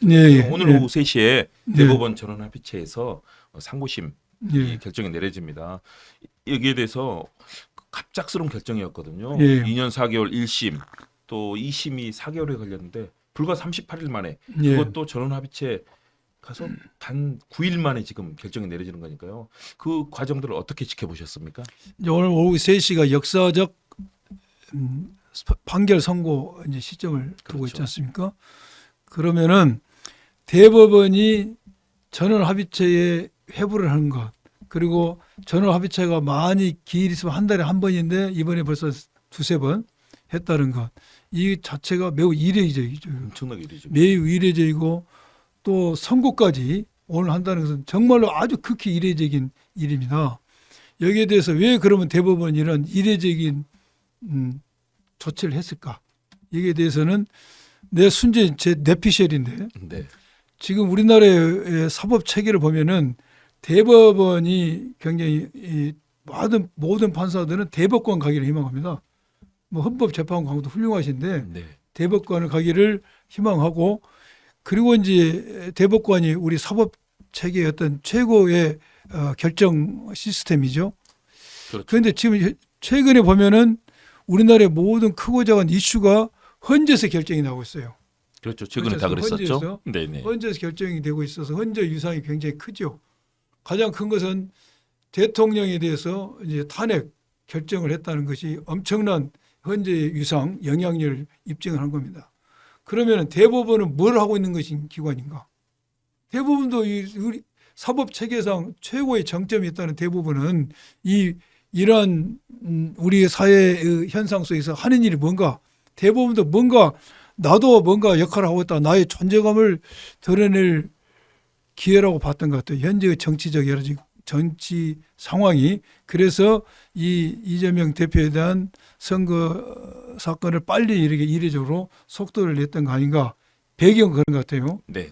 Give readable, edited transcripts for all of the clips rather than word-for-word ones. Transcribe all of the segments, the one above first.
예, 오늘 예. 오후 3시에 대법원 전원합의체에서 상고심 예. 결정이 내려집니다. 여기에 대해서 갑작스러운 결정이었거든요. 예. 2년 4개월 1심 또 2심이 4개월에 걸렸는데 불과 38일 만에 예. 그것도 전원합의체 가서 단 9일 만에 지금 결정이 내려지는 거니까요. 그 과정들을 어떻게 지켜보셨습니까? 이제 오늘 오후 3시가 역사적 판결 선고 이제 시점을 두고 있지 그렇죠. 않습니까? 그러면은 대법원이 전원합의체에 회부를 하는 것, 그리고 전원합의체가 많이 기일이 있으면 한 달에 한 번인데 이번에 벌써 두세 번 했다는 것, 이 자체가 매우 이례적이죠. 엄청나게 이르죠. 매우 이례적이고 또 선고까지 오늘 한다는 것은 정말로 아주 극히 이례적인 일입니다. 여기에 대해서 왜 그러면 대법원이 이런 이례적인 조치를 했을까? 여기에 대해서는 내 순전히 제 뇌피셜인데 네. 지금 우리나라의 사법 체계를 보면은 대법원이 굉장히 이 모든 판사들은 대법관 가기를 희망합니다. 뭐 헌법재판관도 훌륭하신데 네. 대법관을 가기를 희망하고, 그리고 이제 대법관이 우리 사법 체계의 어떤 최고의 결정 시스템이죠. 그렇죠. 그런데 지금 최근에 보면은 우리나라의 모든 크고 작은 이슈가 헌재에서 결정이 나오고 있어요. 그렇죠. 최근에 다 그랬었죠. 헌재에서 네네. 헌재에서 결정이 되고 있어서 헌재 유상이 굉장히 크죠. 가장 큰 것은 대통령에 대해서 이제 탄핵 결정을 했다는 것이 엄청난 헌재의 유상, 영향력을 입증을 한 겁니다. 그러면 대법원은 뭘 하고 있는 것인 기관인가? 대법원도 우리 사법 체계상 최고의 정점이 있다는 대법원은 이러한 우리 사회의 현상 속에서 하는 일이 뭔가, 대법원도 뭔가 나도 뭔가 역할을 하고 있다, 나의 존재감을 드러낼 기회라고 봤던 것 같아요. 현재의 정치적 여러 정치 상황이. 그래서 이재명 대표에 대한 선거 사건을 빨리 이렇게 이례적으로 속도를 냈던 거 아닌가. 배경은 그런 것 같아요. 네.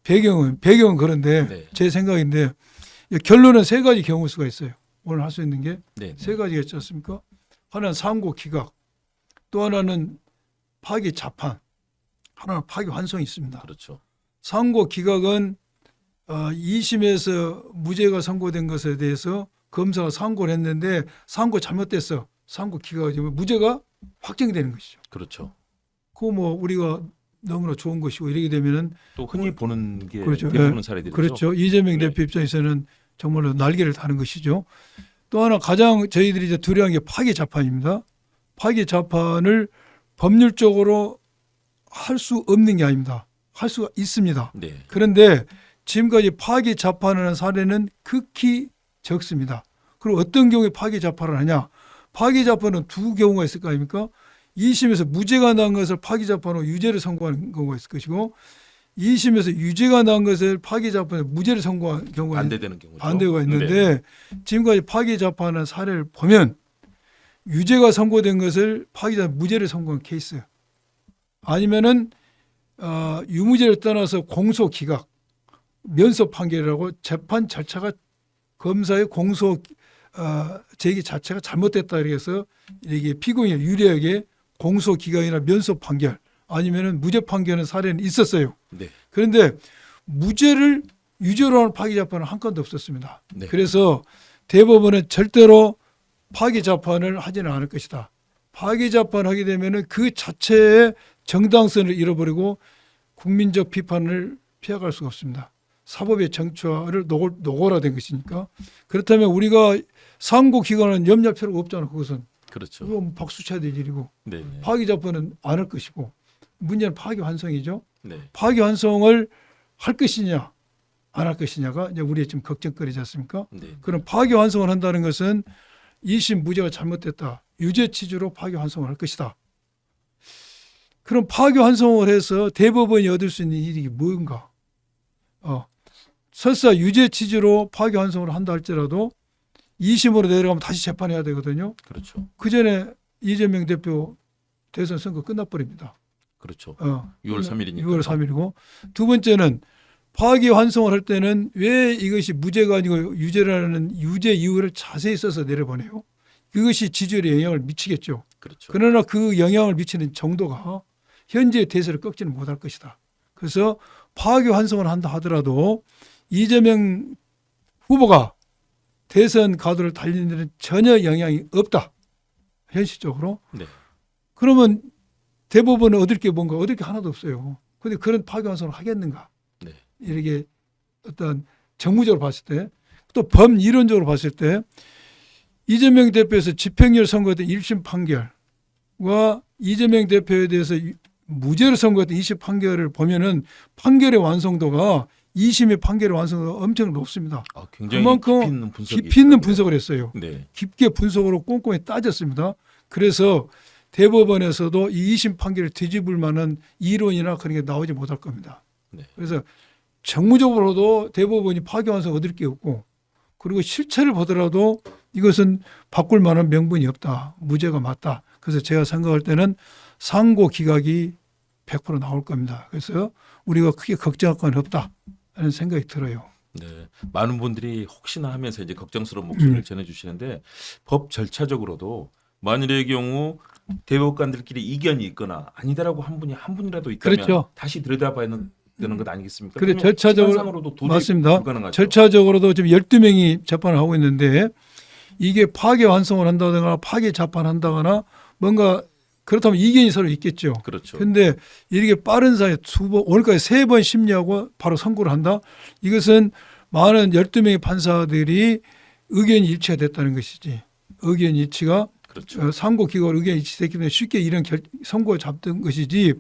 배경은 그런데 네. 제 생각인데 결론은 세 가지 경우 수가 있어요. 오늘 할 수 있는 게 네. 세 가지가 있지 않습니까? 하나는 상고 기각, 또 하나는 파기 자판, 하나는 파기 환송이 있습니다. 그렇죠. 상고 기각은 2심에서 무죄가 선고된 것에 대해서 검사가 상고를 했는데 상고 잘못됐어. 상고 기각이 무죄가 확정이 되는 것이죠. 그렇죠. 그거 뭐 우리가 너무나 좋은 것이고, 이렇게 되면은 또 흔히 보는 게 그렇죠. 대부분의 사례들이죠. 그렇죠. 이재명 네. 대표 입장에서는 정말로 날개를 다는 것이죠. 또 하나 가장 저희들이 이제 두려워한 게 파기 자판입니다. 파기 자판을 법률적으로 할 수 없는 게 아닙니다. 할 수가 있습니다. 네. 그런데 지금까지 파기 자판을 한 사례는 극히 적습니다. 그리고 어떤 경우에 파기 자판을 하냐? 파기 자판은 두 경우가 있을 거 아닙니까? 2심에서 무죄가 난 것을 파기 자판으로 유죄를 선고하는 경우가 있을 것이고, 2심에서 유죄가 난 것을 파기 자판으로 무죄를 선고한 경우가 반대되는 경우죠. 반대가 있는데, 네. 지금까지 파기 자판한 사례를 보면 유죄가 선고된 것을 파기 자판 무죄를 선고한 케이스, 아니면은 유무죄를 떠나서 공소 기각, 면소 판결이라고 재판 절차가, 검사의 공소 제기 자체가 잘못됐다 그래서 이게 피고인이 유리하게 공소 기각이나 면소 판결 아니면은 무죄 판결은 사례는 있었어요. 네. 그런데 무죄를 유죄로 하는 파기 재판은 한 건도 없었습니다. 네. 그래서 대법원은 절대로 파기 재판을 하지는 않을 것이다. 파기 재판을 하게 되면은 그 자체의 정당성을 잃어버리고 국민적 비판을 피해갈 수가 없습니다. 사법의 정치화를 노골화된 것이니까. 그렇다면 우리가 상고 기간은 염려할 필요가 없잖아. 그것은 그렇죠. 그건 박수 쳐야 될 일이고, 네. 네. 파기 재판은 안 할 것이고, 문제는 파기 환송이죠. 네. 파기 환송을 할 것이냐 안 할 것이냐가 이제 우리의 지금 걱정거리지 않습니까? 네. 그럼 파기 환송을 한다는 것은 2심 무죄가 잘못됐다, 유죄 취지로 파기 환송을 할 것이다. 그럼 파기 환송을 해서 대법원이 얻을 수 있는 이익이 뭔가? 설사 유죄 취지로 파기 환송을 한다 할지라도 2심으로 내려가면 다시 재판해야 되거든요. 그렇죠. 그 전에 이재명 대표 대선 선거 끝나버립니다. 그렇죠. 6월 3일이니까. 6월 3일이고, 두 번째는 파기 환송을 할 때는 왜 이것이 무죄가 아니고 유죄라는 유죄 이유를 자세히 써서 내려보내요. 그것이 지지율에 영향을 미치겠죠. 그렇죠. 그러나 그 영향을 미치는 정도가 현재의 대세를 꺾지는 못할 것이다. 그래서 파기환송을 한다 하더라도 이재명 후보가 대선 가도를 달리는 데는 전혀 영향이 없다. 현실적으로. 네. 그러면 대법원은 얻을 게 뭔가 얻을 게 하나도 없어요. 그런데 그런 파기환송을 하겠는가? 네. 이렇게 어떤 정무적으로 봤을 때 또 범이론적으로 봤을 때 이재명 대표에서 집행유예 선고했던 1심 판결과 이재명 대표에 대해서 무죄로 선고했던 2심 판결을 보면은 판결의 완성도가 2심의 판결의 완성도가 엄청 높습니다. 굉장히 그만큼 깊이 있는 분석이 깊이 있는 있더라고요. 분석을 했어요. 네. 깊게 분석으로 꼼꼼히 따졌습니다. 그래서 대법원에서도 이 2심 판결을 뒤집을 만한 이론이나 그런 게 나오지 못할 겁니다. 네. 그래서 정무적으로도 대법원이 파기환송 얻을 게 없고 그리고 실체를 보더라도 이것은 바꿀 만한 명분이 없다. 무죄가 맞다. 그래서 제가 생각할 때는 상고 기각이 100% 나올 겁니다. 그래서 우리가 크게 걱정할 건 없다 하는 생각이 들어요. 네. 많은 분들이 혹시나 하면서 이제 걱정스러운 목소리를 전해주시는데 법 절차적으로도 만일의 경우 대법관들끼리 이견이 있거나 아니다라고 한 분이라도 있다면 그렇죠. 다시 들여다봐야 되는 것 아니겠습니까? 그래, 그러면 절차적으로 시간상으로도 도저히 맞습니다. 불가능하죠. 절차적으로도 지금 12명이 재판을 하고 있는데 이게 파기환송을 한다거나 파기 재판한다거나 뭔가 그렇다면 이견이 서로 있겠죠. 그렇죠. 그런데 이렇게 빠른 사이에 오늘까지 3번 심리하고 바로 선고를 한다. 이것은 많은 12명의 판사들이 의견이 일치가 됐다는 것이지. 의견 일치가 그렇죠. 상고 기각 의견이 일치됐기 때문에 쉽게 이런 선고를 잡던 것이지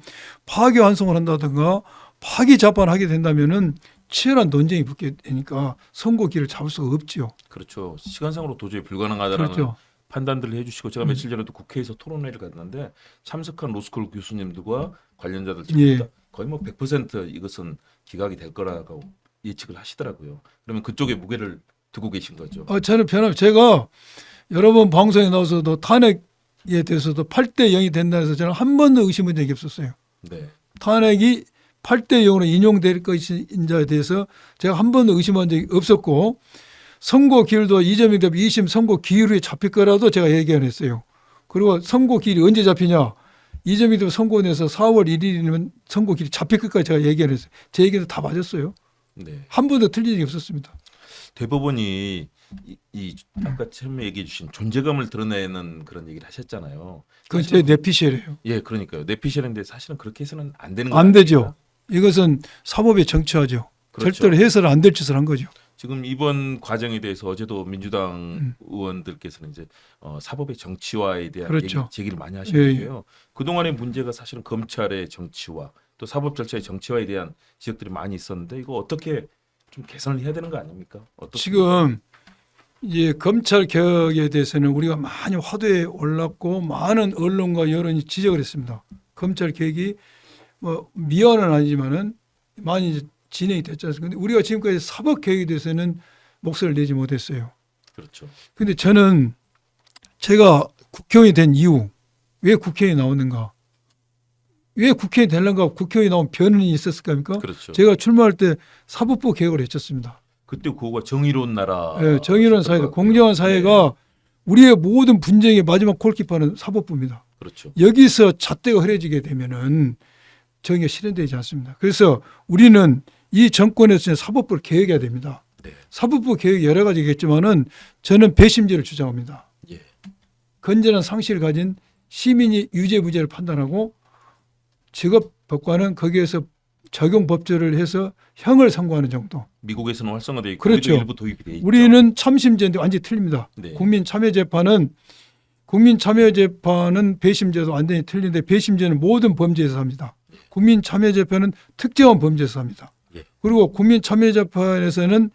파기환송을 한다든가 파기 재판하게 된다면은 치열한 논쟁이 붙게 되니까 선고기를 잡을 수가 없지요. 그렇죠. 시간상으로 도저히 불가능하다라는 그렇죠. 판단들을 해주시고 제가 며칠 전에도 국회에서 토론회를 갔는데 참석한 로스쿨 교수님들과 관련자들 전부 다 거의 뭐 100% 이것은 기각이 될 거라고 예측을 하시더라고요. 그러면 그쪽에 무게를 두고 계신 거죠. 저는 제가 여러 번 방송에 나와서도 탄핵에 대해서도 8대 0이 된다 해서 저는 한 번도 의심한 적이 없었어요. 네. 탄핵이 8대 0으로 인용될 것인자에 대해서 제가 한 번도 의심한 적이 없었고 선고 기일도 이재명 대표 2심 선고 기일에 잡힐 거라도 제가 예견했어요. 그리고 선고 기일이 언제 잡히냐. 이재명 대표 선고 내서 4월 1일이면 선고 기일이 잡힐 것까지 제가 예견했어요. 제 얘기도 다 맞았어요. 네. 한 번도 틀린 적이 없었습니다. 대법원이 이 아까 처음에 얘기해 주신 존재감을 드러내는 그런 얘기를 하셨잖아요. 그건 제 내피셜이에요. 예, 그러니까요. 내피셜인데 사실은 그렇게 해서는 안 되는 안 거예요. 되죠. 이것은 사법의 정치화죠. 그렇죠. 절대로 해서는 안 될 짓을 한 거죠. 지금 이번 과정에 대해서 어제도 민주당 의원들께서는 이제 사법의 정치화에 대한 그렇죠. 얘기 제기를 많이 하시는데요. 예. 그동안의 문제가 사실은 검찰의 정치화 또 사법 절차의 정치화에 대한 지적들이 많이 있었는데 이거 어떻게 좀 개선을 해야 되는 거 아닙니까? 어떻게 지금 이제 검찰 개혁에 대해서는 우리가 많이 화두에 올랐고 많은 언론과 여론이 지적을 했습니다. 검찰 개혁이 뭐 미완은 아니지만은 많이 이제 진행이 됐지 않습니까? 근데 우리가 지금까지 사법 개혁에 대해서는 목소리를 내지 못했어요. 그렇죠. 근데 저는 제가 국회의원이 된 이후 왜 국회에 나오는가? 왜 국회에 되려는가? 국회에 나온 변은이 있었을까 합니까? 그렇죠. 제가 출마할 때 사법부 개혁을 했었습니다. 그때 그거가 정의로운 나라, 네, 정의로운 사회다. 공정한 사회가 우리의 모든 분쟁의 마지막 골키퍼는 사법부입니다. 그렇죠. 여기서 잣대가 흐려지게 되면은 정의가 실현되지 않습니다. 그래서 우리는 이 정권에서 사법부를 개혁해야 됩니다. 네. 사법부 개혁이 여러 가지겠지만은 저는 배심제를 주장합니다. 예. 건전한 상식을 가진 시민이 유죄 무죄를 판단하고 직업법관은 거기에서 적용 법조를 해서 형을 선고하는 정도. 미국에서는 활성화되어 있고 그렇죠. 우리도 일부 도입이 돼 있죠. 우리는 참심제인데 완전히 틀립니다. 네. 국민참여재판은 배심제도 완전히 틀린데 배심제는 모든 범죄에서 합니다. 국민참여재판은 특정한 범죄에서 합니다. 예. 그리고 국민참여재판에서는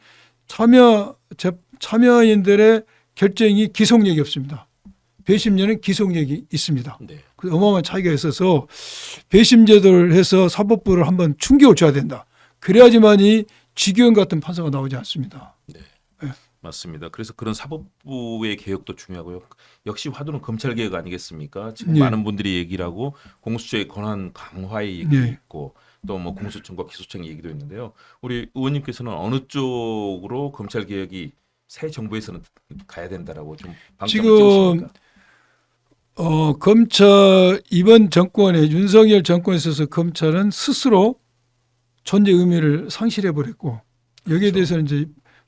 참여인들의 결정이 기속력이 없습니다. 배심제는 기속력이 있습니다. 네. 그 어마어마한 차이가 있어서 배심제도를 해서 사법부를 한번 충격을 줘야 된다. 그래야지만이 지교원 같은 판사가 나오지 않습니다. 맞습니다. 그래서 그런 사법부의 개혁도 중요하고요. 역시 화두는 검찰 개혁 아니겠습니까? 지금 네. 많은 분들이 얘기를 하고 공수처의 권한 강화의 얘기도 네. 있고 또 뭐 공수처과 기소청 얘기도 있는데요. 우리 의원님께서는 어느 쪽으로 검찰 개혁이 새 정부에서는 가야 된다라고 좀 방점을 지금 찍으십니까? 검찰 이번 정권에 윤석열 정권에 있어서 검찰은 스스로 존재 의미를 상실해 버렸고 여기에 그렇죠. 대해서는 이제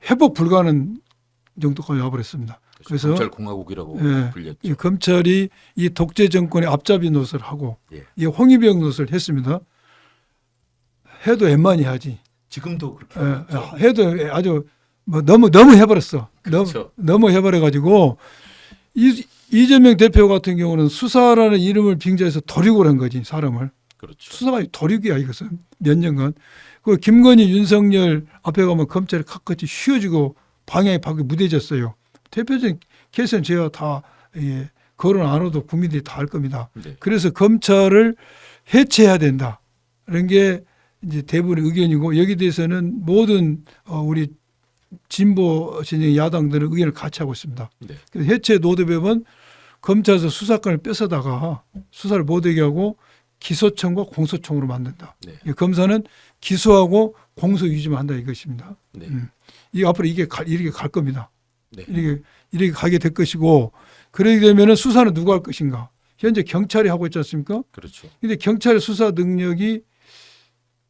회복 불가능 정도까지 와버렸습니다. 그래서 검찰 공화국이라고 예, 불렸죠. 이 검찰이 이 독재 정권의 앞잡이 노릇을 하고 예. 이 홍위병 노릇을 했습니다. 해도 웬만히 하지. 지금도 그렇게 예, 하고 있죠. 해도 아주 뭐 너무 해버렸어. 그렇죠. 너무 해버려가지고 이재명 대표 같은 경우는 수사라는 이름을 빙자해서 도륙을 한 거지 사람을. 그렇죠. 수사가 도륙이야 이것은 몇 년간. 그 김건희, 윤석열 앞에 가면 검찰이 가끔씩 휘어지고 방향이 바뀌고 무뎌졌어요. 대표적인 케이스는 제가 다 거론 안 해도 국민들이 다 알 겁니다. 네. 그래서 검찰을 해체해야 된다. 이런 게 이제 대부분의 의견이고 여기 대해서는 모든 우리 진보 진영 야당들은 의견을 같이 하고 있습니다. 네. 그래서 해체 노드법은 검찰에서 수사권을 뺏어다가 수사를 못하게 하고 기소청과 공소청으로 만든다. 네. 검사는 기소하고 공소 유지만 한다 이것입니다. 네. 이 앞으로 이렇게 갈 겁니다. 네. 이렇게 가게 될 것이고 그러게 되면은 수사는 누가 할 것인가? 현재 경찰이 하고 있지 않습니까? 그렇죠. 근데 경찰의 수사 능력이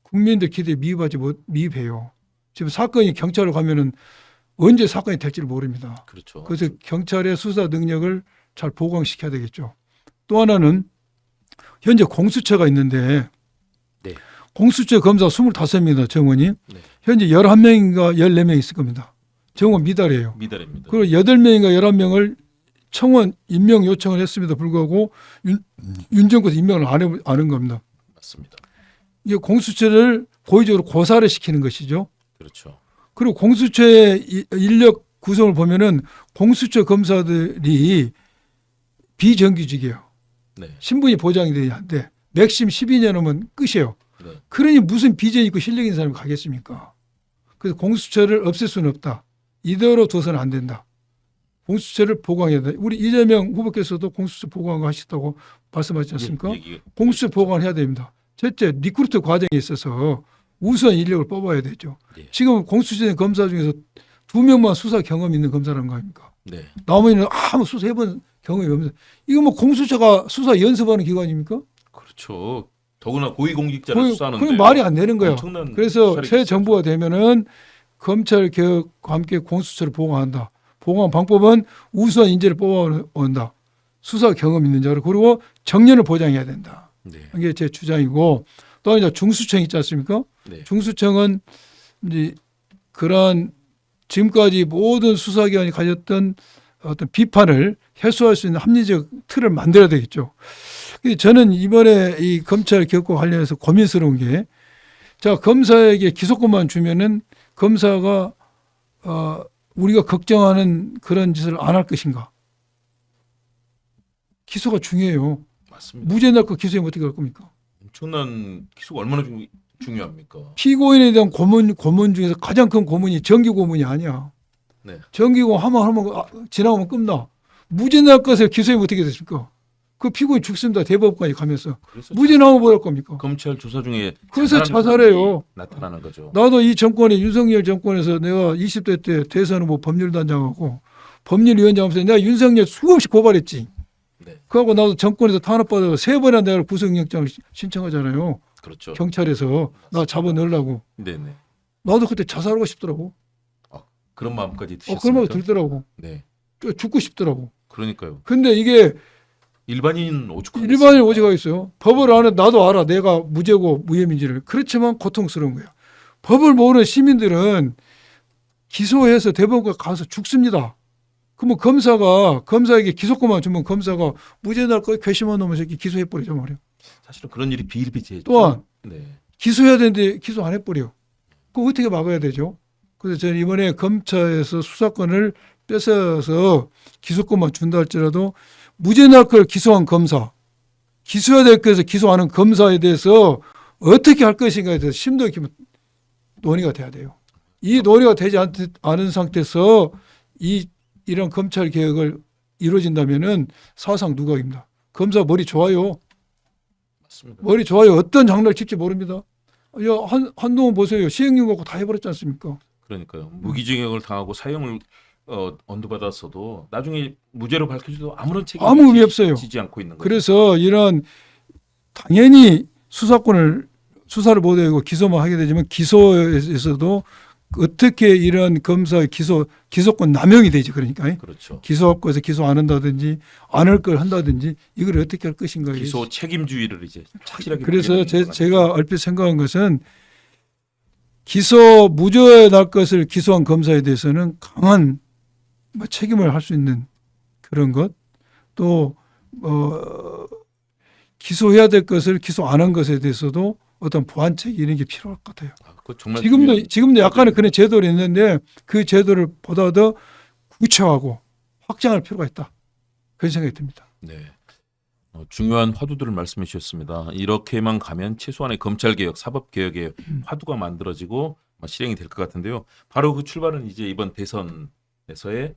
국민들 기대에 미입해요. 지금 사건이 경찰로 가면은 언제 사건이 될지를 모릅니다. 그렇죠. 그래서 경찰의 수사 능력을 잘 보강시켜야 되겠죠. 또 하나는 현재 공수처가 있는데 네. 공수처 검사 25명입니다. 정원이. 네. 현재 11명인가 14명 있을 겁니다. 정원 미달이에요. 미달입니다. 그리고 8명인가 11명을 청원 임명 요청을 했음에도 불구하고 윤 정권에서 임명을 안 한 겁니다. 맞습니다. 이게 공수처를 고의적으로 고사를 시키는 것이죠. 그렇죠. 그리고 공수처의 인력 구성을 보면은 공수처 검사들이 비정규직이에요. 네. 신분이 보장이 돼야 하는데 맥심 12년이면 끝이에요. 네. 그러니 무슨 비전 있고 실력 있는 사람이 가겠습니까? 그래서 공수처를 없앨 수는 없다. 이대로 둬서는 안 된다. 공수처를 보강해야 된다. 우리 이재명 후보께서도 공수처 보강하셨다고 말씀하셨지 않습니까? 공수처 보강해야 됩니다. 첫째, 리크루트 과정에 있어서 우수한 인력을 뽑아야 되죠. 네. 지금 공수처 검사 중에서 2명만 수사 경험이 있는 검사라는 거 아닙니까? 네. 나머지는 아무 수사 해본 경험이 없는. 이거 뭐 공수처가 수사 연습하는 기관입니까? 그렇죠. 더구나 고위공직자를 수사하는데 그건 말이 안 되는 거야. 엄청난 그래서 수사력이 새 있어요. 정부가 되면은 검찰 개혁과 함께 공수처를 보강한다. 보강 방법은 우수한 인재를 뽑아온다. 수사 경험 있는 자를 그리고 정년을 보장해야 된다. 네. 이게 제 주장이고 또 이제 중수청 있지 않습니까? 네. 중수청은 이제 그러한 지금까지 모든 수사기관이 가졌던 어떤 비판을 해소할 수 있는 합리적 틀을 만들어야 되겠죠. 근데 저는 이번에 이 검찰 개혁과 관련해서 고민스러운 게, 자, 검사에게 기소권만 주면은 검사가 우리가 걱정하는 그런 짓을 안 할 것인가? 기소가 중요해요. 맞습니다. 무죄 날 거 기소하면 어떻게 할 겁니까? 엄청난 기소가 얼마나 중요합니까? 피고인에 대한 고문 중에서 가장 큰 고문이 정기 고문이 아니야. 네. 정기 고문 하면 지나가면 끝나. 무죄 날 것을 기소하면 어떻게 됐습니까? 그 피고인 죽습니다. 대법원까지 가면서. 그래서 무죄 나오면 뭐 할 겁니까? 검찰 조사 중에 그래서 자살한 자살해요. 사람이 나타나는 거죠. 나도 이 정권에 윤석열 정권에서 내가 20대 때 대선 후보 법률단장하고 법률위원장 하면서 내가 윤석열 수없이 고발했지. 네. 그하고 나도 정권에서 탄압받아서 3번이나 내가 구속영장을 신청하잖아요. 그렇죠. 경찰에서 나 잡아넣으려고. 네네. 나도 그때 자살하고 싶더라고. 그런 마음까지 드셨습니까? 그런 마음이 들더라고. 네. 죽고 싶더라고. 그러니까요. 근데 이게 일반인 오죽하겠습니까? 일반인 오지가 있어요. 법을 아는 나도 알아. 내가 무죄고 무혐의인지를. 그렇지만 고통스러운 거예요. 법을 모르는 시민들은 기소해서 대법원까지 가서 죽습니다. 그러면 검사에게 기소권만 주면 검사가 무죄 날 거에 괘씸한 놈을 새끼 기소해버리죠 말이에요. 사실은 그런 일이 비일비재했죠. 또한 네. 기소해야 되는데 기소 안 해버려. 그거 어떻게 막아야 되죠? 그래서 저는 이번에 검찰에서 수사권을 뺏어서 기소권만 준다 할지라도 무죄 날 걸 기소한 검사, 기소해야 될 것에서 기소하는 검사에 대해서 어떻게 할 것인가에 대해서 심도 있게 논의가 돼야 돼요. 이 논의가 되지 않은 상태에서 이런 검찰 개혁을 이루어진다면은 사상 누각입니다. 검사 머리 좋아요. 맞습니다. 머리 좋아요. 어떤 장난을 칠지 모릅니다. 한동훈 보세요. 시행령 갖고 다 해버렸지 않습니까? 그러니까요. 무기징역을 당하고 사형을 언도받았어도 나중에 무죄로 밝혀져도 아무런 책임을 아무 의미 없어요. 지지 않고 있는 거죠. 그래서 이런 당연히 수사권을 수사를 못하고 기소만 하게 되지만 기소에서도 어떻게 이런 검사의 기소권 남용이 되지 그러니까 그렇죠. 기소할 것에 기소 안 한다든지 안 할 걸 한다든지 이걸 어떻게 할 것인가. 기소 책임주의를 이제 확실하게. 그래서 부리는 건 제가 얼핏 생각한 것은 기소 무죄 날 것을 기소한 검사에 대해서는 강한 책임을 할 수 있는 그런 것, 또 기소해야 될 것을 기소 안 한 것에 대해서도 어떤 보완책 이런 게 필요할 것 같아요. 그거 정말 지금도 약간의 그런 제도를 있는데 그 제도를 보다 더 구체화하고 확장할 필요가 있다. 그런 생각이 듭니다. 네. 중요한 화두들을 말씀해 주셨습니다. 이렇게만 가면 최소한의 검찰개혁, 사법개혁의 화두가 만들어지고 실행이 될 것 같은데요. 바로 그 출발은 이제 이번 대선에서의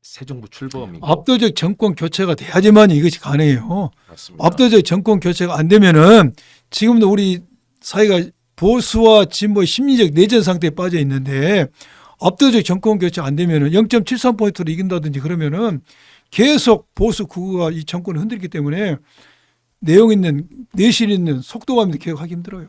새 정부 출범이고. 압도적 정권 교체가 돼야지만 이것이 가능해요. 맞습니다. 압도적 정권 교체가 안 되면은 지금도 우리 사회가 보수와 진보의 심리적 내전 상태에 빠져 있는데 압도적 정권 교체 안 되면은 0.73포인트로 이긴다든지 그러면은 계속 보수 구구가 이 정권을 흔들기 때문에 내용 있는 내실 있는 속도감 있는 개혁하기 힘들어요.